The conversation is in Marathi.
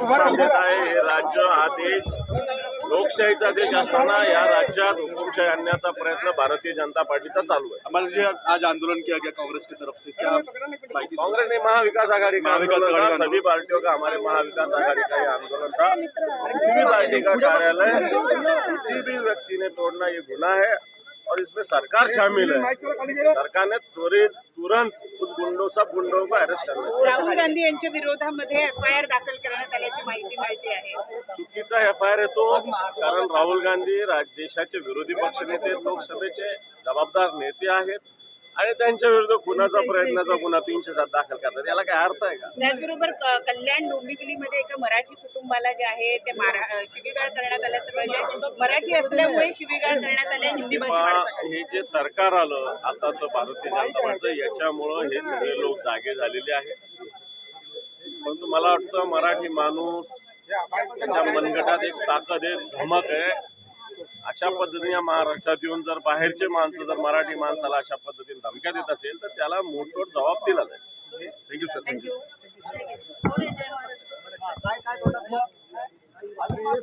आश्वासन देत आहे हे राज्य हा देश लोकशाहीचा देश असताना या राज्यात हुकुमशाही आणण्याचा प्रयत्न भारतीय जनता पार्टीचा चालू है। हमारे जी आज आंदोलन किया गया कांग्रेस की तरफ से, क्या कांग्रेस ने महाविकास आघाड़ी का आंदोलन था, सभी पार्टियों का हमारे महाविकास आघाड़ी का ये आंदोलन था। किसी भी पार्टी का कार्यालय किसी भी व्यक्ति ने तोड़ना ये गुनाह है और इसमें सरकार शामिल है। सरकार ने तुरंत उस सब गुंडों को अरेस्ट करना चाहिए। राहुल गांधी यांच्या विरोधामध्ये एफआयआर दाखल करण्यात आल्याची माहिती मिळते आहे। चुकीचा एफआयआर आहे तो, कारण राहुल गांधी देशाचे विरोधी पक्षनेते, लोकसभेचे जबाबदार नेते आहेत आणि त्यांच्या विरुद्ध खुनाचा प्रयत्नाचा गुन्हा 307 दाखल करतात, याला काय अर्थ आहे का? त्याचबरोबर कल्याण डोंबिवलीमध्ये एका मराठी कुटुंबाला जे आहे ते शिवीगाळ करण्यात आल्याचं म्हणजे मराठी असल्यामुळे शिवीगाळ करण्यात आल्या हिंदी भाषा। हे जे सरकार आलं आताचं भारतीय जनता पार्टी, याच्यामुळं हे सगळे लोक जागे झालेले आहेत। परंतु मला वाटतं मराठी माणूस त्याच्या मनगटात एक ताकद आहे, धमक आहे। अशा पद्धतीने या महाराष्ट्रात येऊन जर बाहेरचे माणसं जर मराठी माणसाला अशा पद्धतीने धमक्या देत असेल तर त्याला मोठमोठ जबाब दिला जाईल। Thank you sir, thank you.